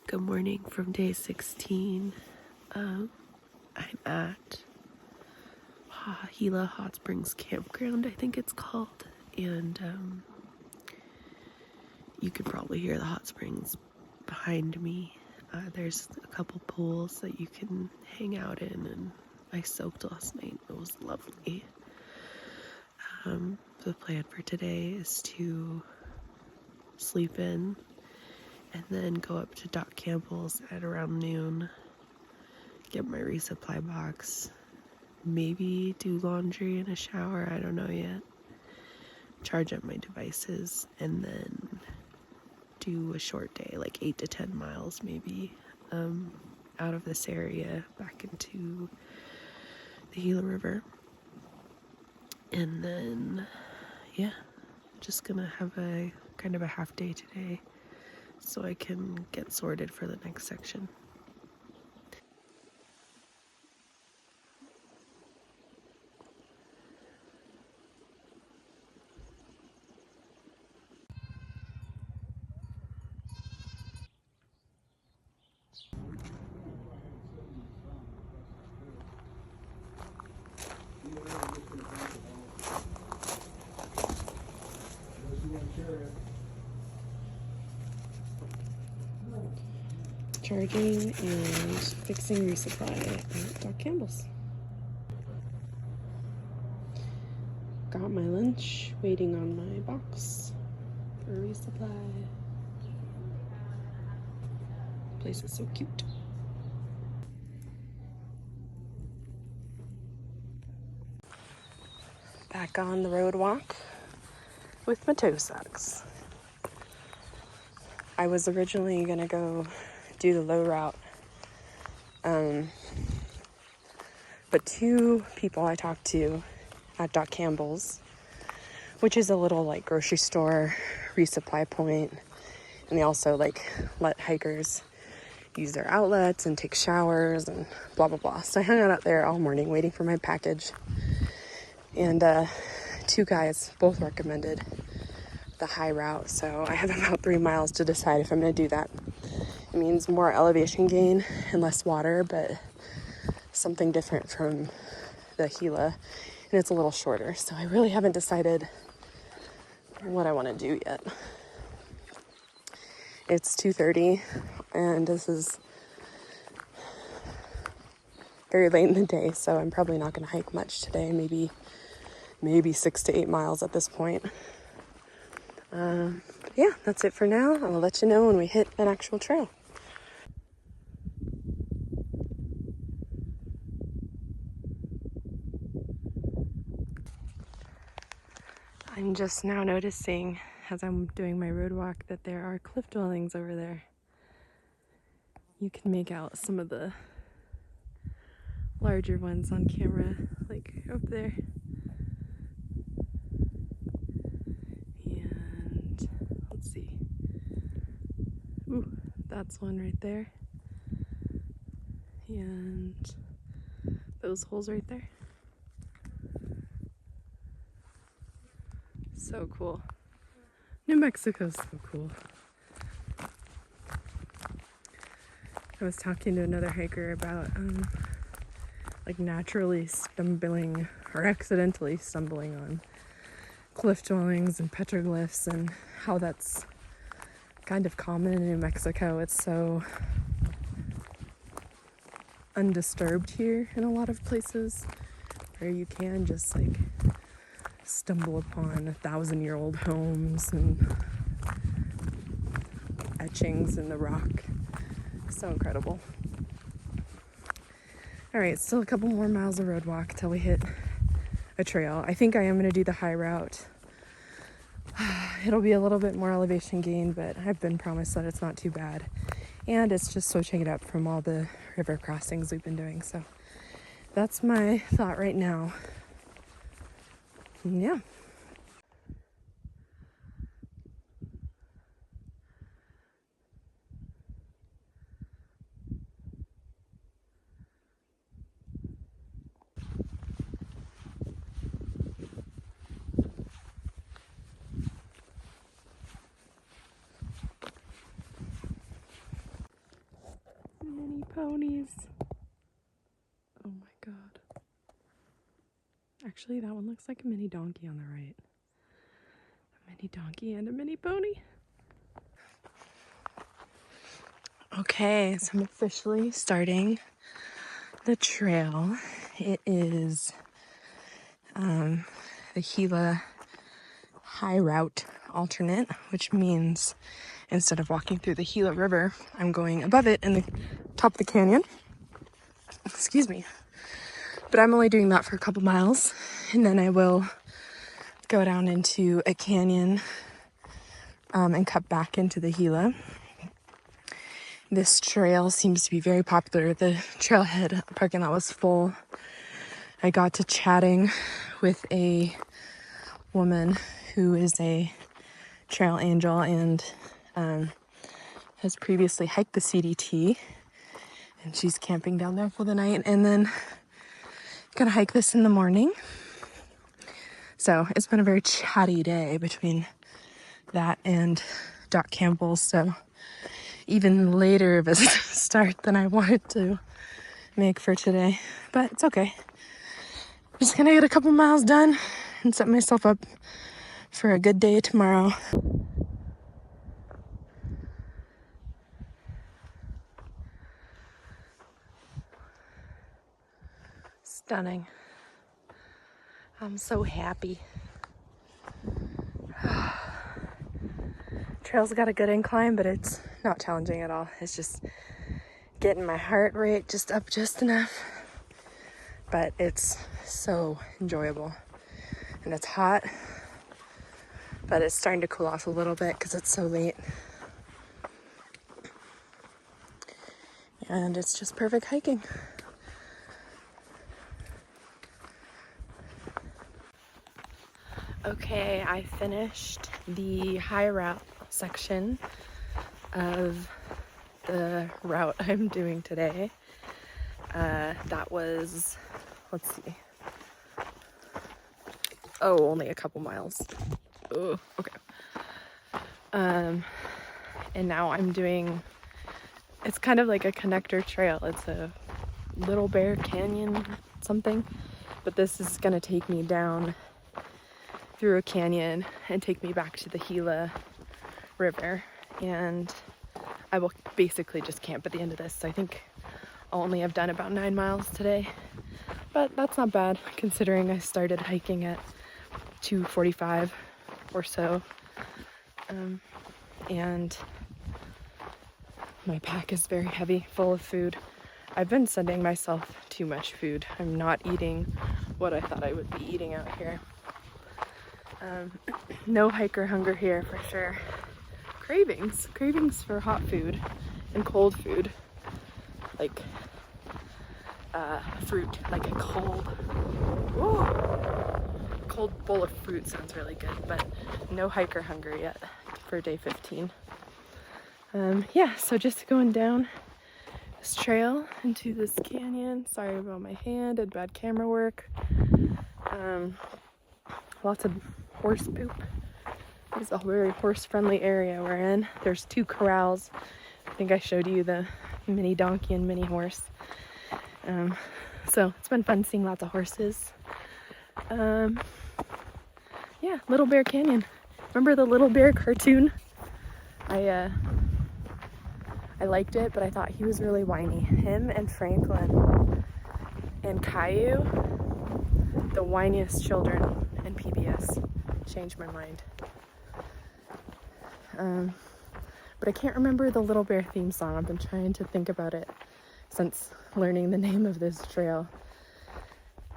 Good morning from day 16. I'm at Gila Hotsprings Campground, I think it's called, and you can probably hear the hot springs behind me. There's a couple pools that you can hang out in, and I soaked last night. It was lovely. The plan for today is to sleep in and then go up to Doc Campbell's at around noon, get my resupply box, maybe do laundry and a shower, I don't know yet, charge up my devices, and then do a short day, like 8 to 10 miles maybe, out of this area back into the Gila River. And then, yeah, just gonna have a kind of a half day today so I can get sorted for the next section. Charging and fixing resupply at Doc Campbell's. Got my lunch, waiting on my box for resupply. The place is so cute. Back on the road walk with my toe socks. I was originally gonna go do the low route, but two people I talked to at Doc Campbell's, which is a little like grocery store resupply point, and they also like let hikers use their outlets and take showers and blah blah blah. So I hung out there all morning waiting for my package, and two guys both recommended the high route, so I have about 3 miles to decide if I'm going to do that. It means more elevation gain and less water, but something different from the Gila, and it's a little shorter, so I really haven't decided what I want to do yet. It's 2:30 and this is very late in the day, so I'm probably not going to hike much today, maybe 6 to 8 miles at this point. Yeah, that's it for now. I'll let you know when we hit an actual trail. I'm just now noticing as I'm doing my road walk that there are cliff dwellings over there. You can make out some of the larger ones on camera, like up there. And let's see. Ooh, that's one right there. And those holes right there. So cool. New Mexico's so cool. I was talking to another hiker about like naturally stumbling or accidentally stumbling on cliff dwellings and petroglyphs, and how that's kind of common in New Mexico. It's so undisturbed here in a lot of places where you can just like stumble upon 1,000-year-old homes and etchings in the rock. So incredible. All right, still a couple more miles of road walk till we hit a trail. I think I am going to do the high route. It'll be a little bit more elevation gain, but I've been promised that it's not too bad. And it's just switching it up from all the river crossings we've been doing. So that's my thought right now. Yeah. ponies. Oh my god. Actually, that one looks like a mini donkey on the right. A mini donkey and a mini pony. Okay, so I'm officially starting the trail. It is the Gila High Route alternate, which means instead of walking through the Gila River, I'm going above it in the top of the canyon. Excuse me. But I'm only doing that for a couple miles, and then I will go down into a canyon and cut back into the Gila. This trail seems to be very popular. The trailhead parking lot was full. I got to chatting with a woman who is a trail angel and has previously hiked the CDT, and she's camping down there for the night and then gonna hike this in the morning. So it's been a very chatty day between that and Doc Campbell, so even later of a start than I wanted to make for today, but it's okay. I'm just gonna get a couple miles done and set myself up for a good day tomorrow. Stunning. I'm so happy. Trail's got a good incline, but it's not challenging at all. It's just getting my heart rate just up just enough. But it's so enjoyable. And it's hot, but it's starting to cool off a little bit because it's so late. And it's just perfect hiking. Okay, I finished the high route section of the route I'm doing today. That was, let's see. Oh, only a couple miles. Oh, okay. And now I'm doing, it's kind of like a connector trail. It's a Little Bear Canyon something, but this is gonna take me down through a canyon and take me back to the Gila River, and I will basically just camp at the end of this. So I think I'll only have done about 9 miles today, but that's not bad considering I started hiking at 2:45 or so, and my pack is very heavy, full of food. I've been sending myself too much food. I'm not eating what I thought I would be eating out here. No hiker hunger here for sure. Cravings for hot food and cold food, like fruit, like a cold bowl of fruit sounds really good, but no hiker hunger yet for day 15. Yeah, so just going down this trail into this canyon. Sorry about my hand and bad camera work. Lots of horse poop. It's a very horse-friendly area we're in. There's 2 corrals. I think I showed you the mini donkey and mini horse. So it's been fun seeing lots of horses. Yeah, Little Bear Canyon. Remember the Little Bear cartoon? I liked it, but I thought he was really whiny. Him and Franklin and Caillou, the whiniest children in PBS. Changed my mind. But I can't remember the Little Bear theme song. I've been trying to think about it since learning the name of this trail.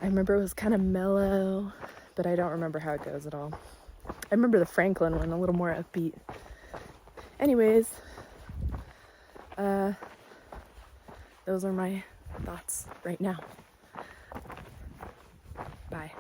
I remember it was kind of mellow, but I don't remember how it goes at all. I remember the Franklin one, a little more upbeat. Anyways, those are my thoughts right now. Bye.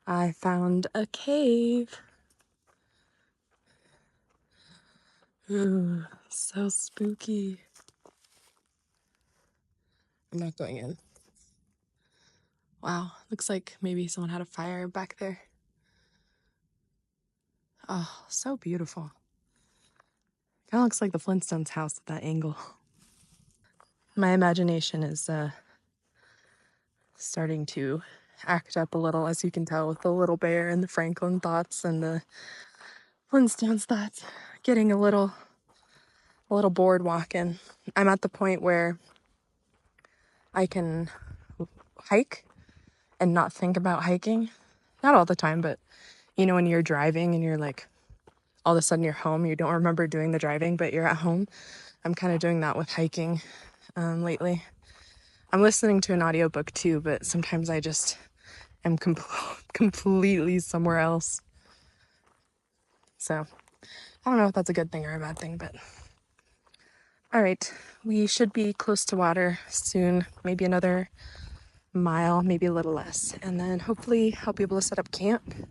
I found a cave. Ooh, so spooky. I'm not going in. Wow, looks like maybe someone had a fire back there. Oh, so beautiful. Kind of looks like the Flintstones house at that angle. My imagination is starting to act up a little, as you can tell, with the little bear and the Franklin thoughts and the Flintstones thoughts. Getting a little bored walking. I'm at the point where I can hike and not think about hiking. Not all the time, but you know, when you're driving and you're like, all of a sudden you're home, you don't remember doing the driving, but you're at home. I'm kind of doing that with hiking lately. I'm listening to an audiobook too, but sometimes I just am completely somewhere else. So I don't know if that's a good thing or a bad thing, but all right, we should be close to water soon, maybe another mile, maybe a little less, and then hopefully I'll be able to set up camp.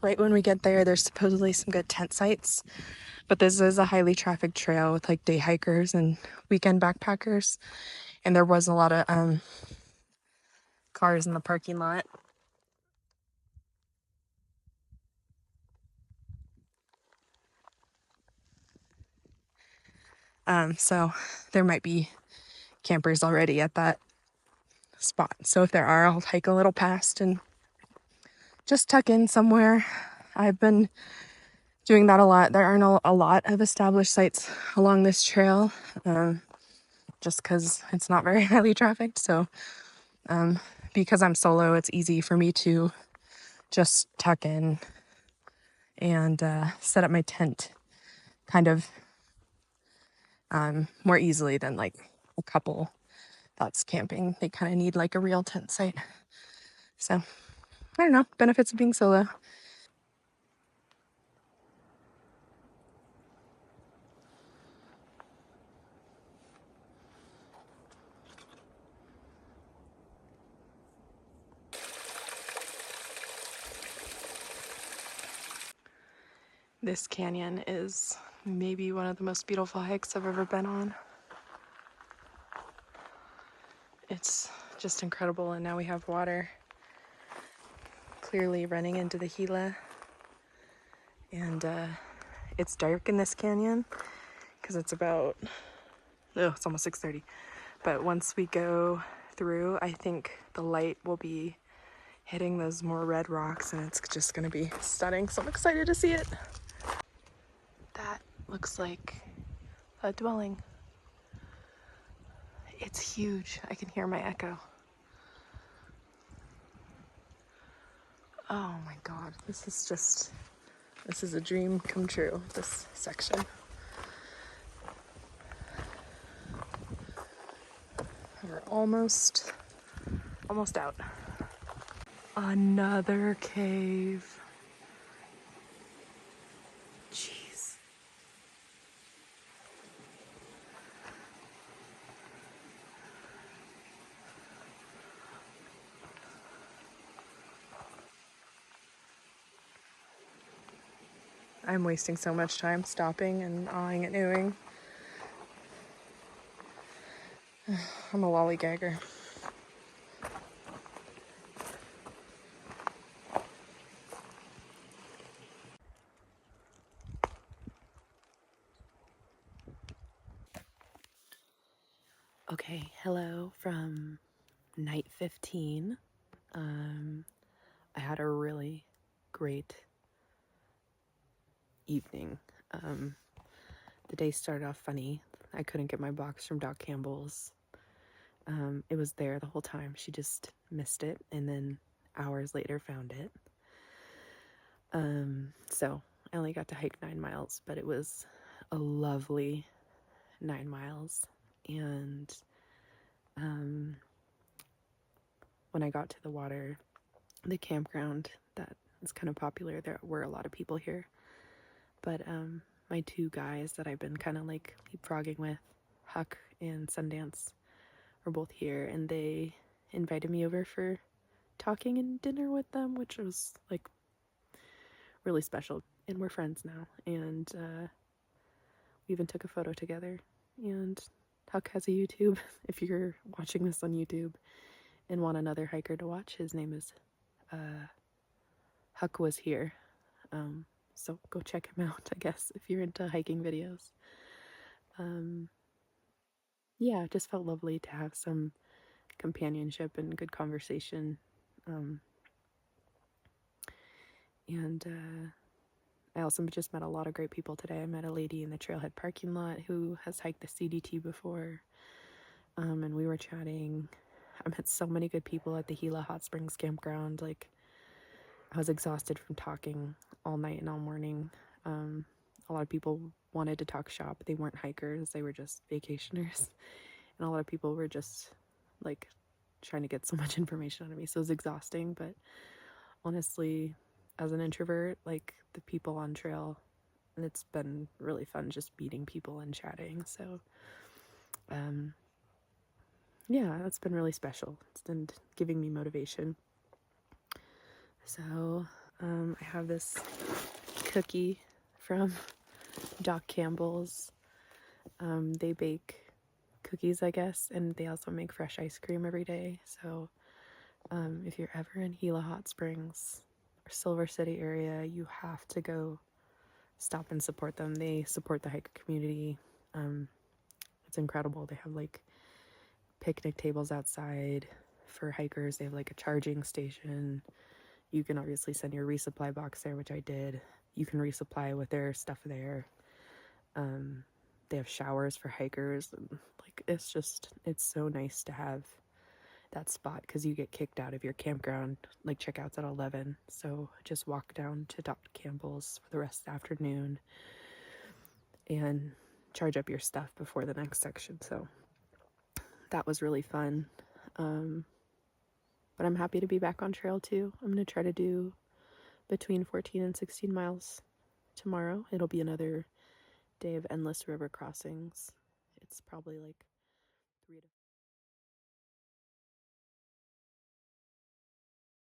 Right when we get there, there's supposedly some good tent sites, but this is a highly trafficked trail with like day hikers and weekend backpackers, and there was a lot of cars in the parking lot. So there might be campers already at that spot. So if there are, I'll hike a little past and just tuck in somewhere. I've been doing that a lot. There aren't a lot of established sites along this trail, just because it's not very highly trafficked. So because I'm solo, it's easy for me to just tuck in and set up my tent kind of more easily than like a couple that's camping. They kind of need like a real tent site. So I don't know, benefits of being solo. This canyon is maybe one of the most beautiful hikes I've ever been on. It's just incredible, and now we have water clearly running into the Gila. And it's dark in this canyon because it's about, it's almost 6:30. But once we go through, I think the light will be hitting those more red rocks, and it's just gonna be stunning. So I'm excited to see it. That looks like a dwelling. It's huge. I can hear my echo. Oh my God, this is a dream come true, this section. We're almost out. Another cave. Jeez. I'm wasting so much time stopping and awing and oohing. I'm a lollygagger. Okay, hello from night 15. I had a really great evening. The day started off funny. I couldn't get my box from Doc Campbell's. It was there the whole time. She just missed it and then hours later found it. So I only got to hike 9 miles, but it was a lovely 9 miles. And when I got to the water, the campground that is kind of popular, there were a lot of people here. But my 2 guys that I've been kind of like leapfrogging with, Huck and Sundance, were both here, and they invited me over for talking and dinner with them, which was like really special. And we're friends now, and we even took a photo together. And Huck has a YouTube. If you're watching this on YouTube and want another hiker to watch, his name is Huck Was Here. So go check him out, I guess, if you're into hiking videos. yeah, it just felt lovely to have some companionship and good conversation. And I also just met a lot of great people today. I met a lady in the trailhead parking lot who has hiked the CDT before, and we were chatting. I met so many good people at the Gila Hotsprings Campground. Like, I was exhausted from talking all night and all morning. A lot of people wanted to talk shop. They weren't hikers, they were just vacationers. And a lot of people were just like trying to get so much information out of me. So it was exhausting. But honestly, as an introvert, like the people on trail, and it's been really fun just meeting people and chatting. So, yeah, that's been really special. It's been giving me motivation. So, I have this cookie from Doc Campbell's. They bake cookies, I guess, and they also make fresh ice cream every day. So, if you're ever in Gila Hot Springs or Silver City area, you have to go stop and support them. They support the hiker community. It's incredible. They have like picnic tables outside for hikers. They have like a charging station. You can obviously send your resupply box there, which I did. You can resupply with their stuff there. They have showers for hikers. And, like, it's so nice to have that spot because you get kicked out of your campground. Like, checkouts at 11. So just walk down to Doc Campbell's for the rest of the afternoon and charge up your stuff before the next section. So that was really fun. But I'm happy to be back on trail too. I'm going to try to do between 14 and 16 miles tomorrow. It'll be another day of endless river crossings. It's probably like